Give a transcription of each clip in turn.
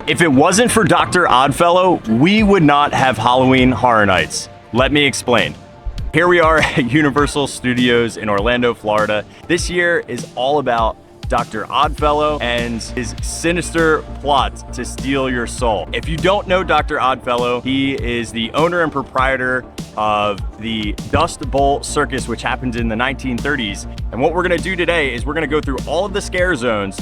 If it wasn't for Dr. Oddfellow, we would not have Halloween Horror Nights. Let me explain. Here we are at Universal Studios in Orlando, Florida. This year is all about Dr. Oddfellow and his sinister plot to steal your soul. If you don't know Dr. Oddfellow, he is the owner and proprietor of the Dust Bowl Circus, which happened in the 1930s. And what we're gonna do today is we're gonna go through all of the scare zones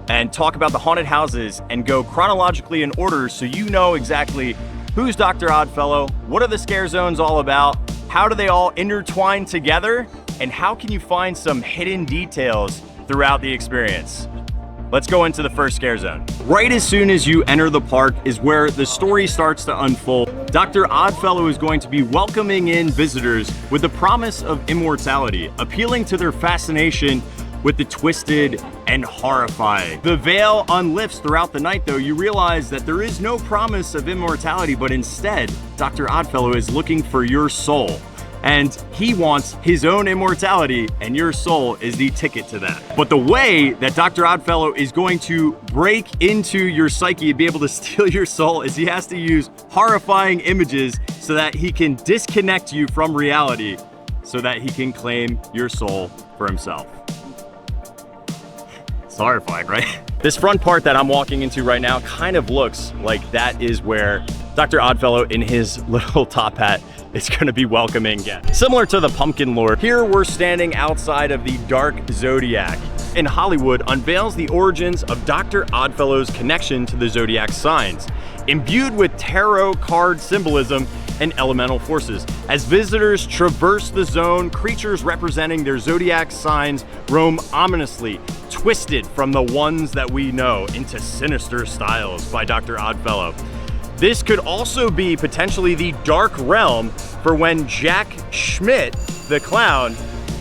and talk about the haunted houses and go chronologically in order so you know exactly who's Dr. Oddfellow, what are the scare zones all about, how do they all intertwine together, and how can you find some hidden details throughout the experience. Let's go into the first scare zone. Right as soon as you enter the park is where the story starts to unfold. Dr. Oddfellow is going to be welcoming in visitors with the promise of immortality, appealing to their fascination with the twisted and horrifying. The veil unlifts throughout the night though. You realize that there is no promise of immortality, but instead, Dr. Oddfellow is looking for your soul. And he wants his own immortality, and your soul is the ticket to that. But the way that Dr. Oddfellow is going to break into your psyche and be able to steal your soul is he has to use horrifying images so that he can disconnect you from reality so that he can claim your soul for himself. It's horrifying, right? This front part that I'm walking into right now kind of looks like that is where Dr. Oddfellow in his little top hat is gonna be welcoming guests. Similar to the Pumpkin Lord, here we're standing outside of the Dark Zodiac. In Hollywood unveils the origins of Dr. Oddfellow's connection to the zodiac signs, imbued with tarot card symbolism and elemental forces. As visitors traverse the zone, creatures representing their zodiac signs roam ominously, twisted from the ones that we know into sinister styles by Dr. Oddfellow. This could also be potentially the dark realm for when Jack Schmidt, the clown,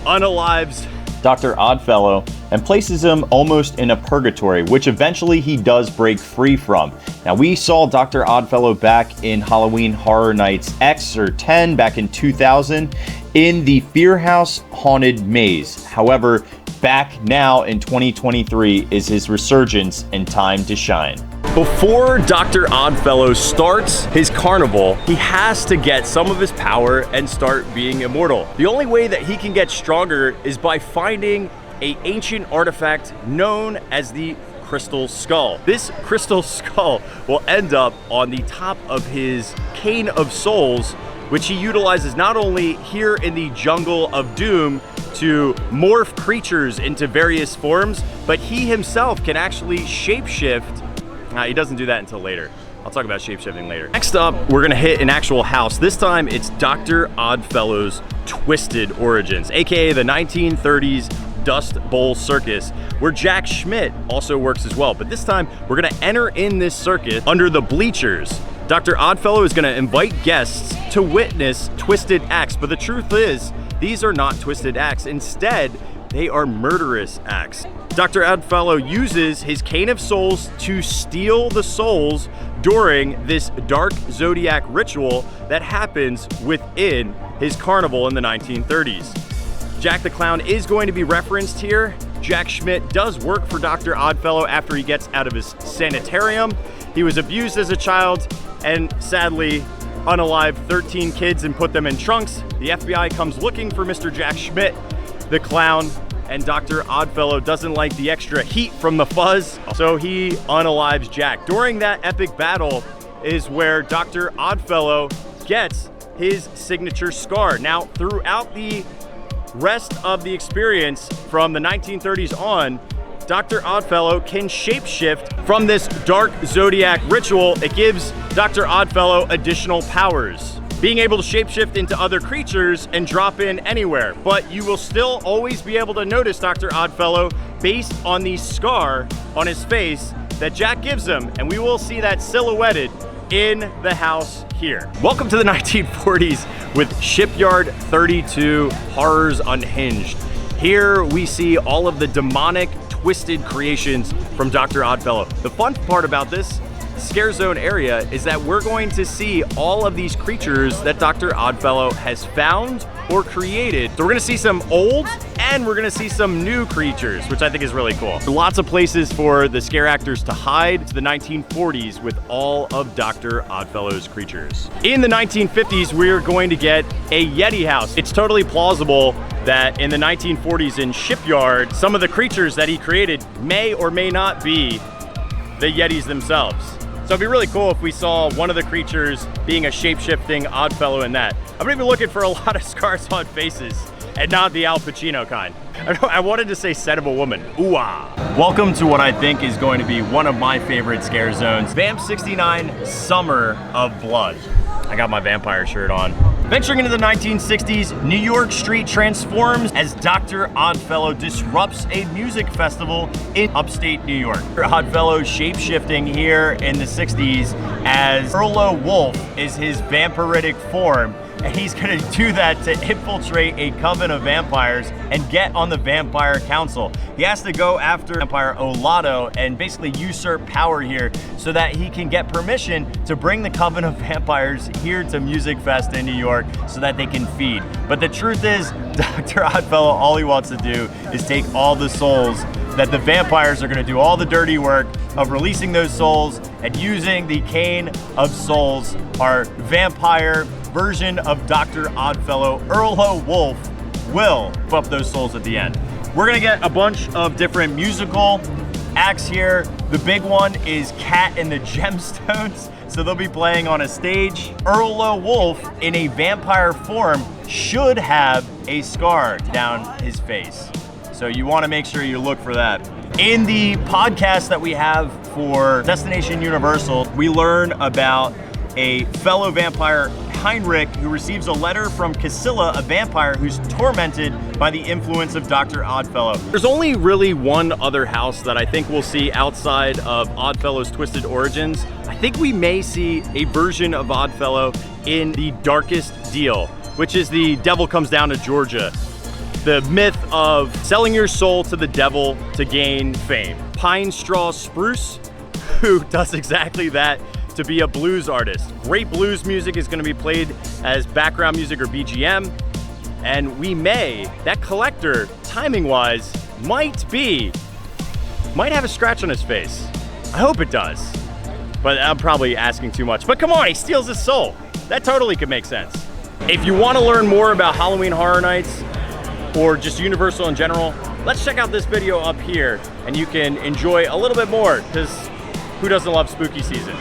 unalives Dr. Oddfellow and places him almost in a purgatory, which eventually he does break free from. Now, we saw Dr. Oddfellow back in Halloween Horror Nights X or 10 back in 2000 in the Fear House Haunted Maze. However, back now in 2023 is his resurgence and time to shine. Before Dr. Oddfellow starts his carnival, he has to get some of his power and start being immortal. The only way that he can get stronger is by finding an ancient artifact known as the Crystal Skull. This Crystal Skull will end up on the top of his Cane of Souls, which he utilizes not only here in the Jungle of Doom to morph creatures into various forms, but he himself can actually shapeshift. He doesn't do that until later. I'll talk about shapeshifting later. Next up, we're gonna hit an actual house. This time it's Dr. Oddfellow's Twisted Origins, AKA the 1930s Dust Bowl Circus, where Jack Schmidt also works as well. But this time we're gonna enter in this circus under the bleachers. Dr. Oddfellow is gonna invite guests to witness twisted acts, but the truth is, these are not twisted acts. Instead, they are murderous acts. Dr. Oddfellow uses his Cane of Souls to steal the souls during this dark zodiac ritual that happens within his carnival in the 1930s. Jack the Clown is going to be referenced here. Jack Schmidt does work for Dr. Oddfellow after he gets out of his sanitarium. He was abused as a child and sadly unalived 13 kids and put them in trunks. The FBI comes looking for Mr. Jack Schmidt, the clown, and Dr. Oddfellow doesn't like the extra heat from the fuzz, so he unalives Jack. During that epic battle is where Dr. Oddfellow gets his signature scar. Now, throughout the rest of the experience from the 1930s on, Dr. Oddfellow can shapeshift from this dark zodiac ritual. It gives Dr. Oddfellow additional powers, being able to shapeshift into other creatures and drop in anywhere. But you will still always be able to notice Dr. Oddfellow based on the scar on his face that Jack gives him, and we will see that silhouetted in the house here. Welcome to the 1940s with Shipyard 32 Horrors Unhinged. Here we see all of the demonic, twisted creations from Dr. Oddfellow. The fun part about this scare zone area is that we're going to see all of these creatures that Dr. Oddfellow has found or created. So we're gonna see some old and we're gonna see some new creatures, which I think is really cool. Lots of places for the scare actors to hide. To the 1940s with all of Dr. Oddfellow's creatures. In the 1950s, we're going to get a Yeti house. It's totally plausible that in the 1940s in Shipyard, some of the creatures that he created may or may not be the Yetis themselves. So it'd be really cool if we saw one of the creatures being a shape-shifting Oddfellow in that. I'm gonna be looking for a lot of scars on faces and not the Al Pacino kind. I wanted to say set of a woman. Ooh-ah. Welcome to what I think is going to be one of my favorite scare zones. Vamp 69 Summer of Blood. I got my vampire shirt on. Venturing into the 1960s, New York Street transforms as Dr. Oddfellow disrupts a music festival in upstate New York. Oddfellow shape-shifting here in the 60s as Earlow Wolfe is his vampiric form, and he's gonna do that to infiltrate a coven of vampires and get on the vampire council. He has to go after vampire Olato and basically usurp power here so that he can get permission to bring the coven of vampires here to Music Fest in New York so that they can feed. But the truth is, Dr. Oddfellow, all he wants to do is take all the souls that the vampires are gonna do all the dirty work of releasing those souls and using the Cane of Souls, our vampire version of Dr. Oddfellow, Earlow Wolfe, will up those souls at the end. We're gonna get a bunch of different musical acts here. The big one is Cat and the Gemstones, so they'll be playing on a stage. Earlow Wolfe, in a vampire form, should have a scar down his face. So you wanna make sure you look for that. In the podcast that we have for Destination Universal, we learn about a fellow vampire, Heinrich, who receives a letter from Casilla, a vampire who's tormented by the influence of Dr. Oddfellow. There's only really one other house that I think we'll see outside of Oddfellow's Twisted Origins. I think we may see a version of Oddfellow in the Darkest Deal, which is the devil comes down to Georgia. The myth of selling your soul to the devil to gain fame. Pine Straw Spruce, who does exactly that, to be a blues artist. Great blues music is gonna be played as background music or BGM. And that collector, timing-wise, might have a scratch on his face. I hope it does. But I'm probably asking too much. But come on, he steals his soul. That totally could make sense. If you wanna learn more about Halloween Horror Nights, or just Universal in general, let's check out this video up here and you can enjoy a little bit more, because who doesn't love spooky season?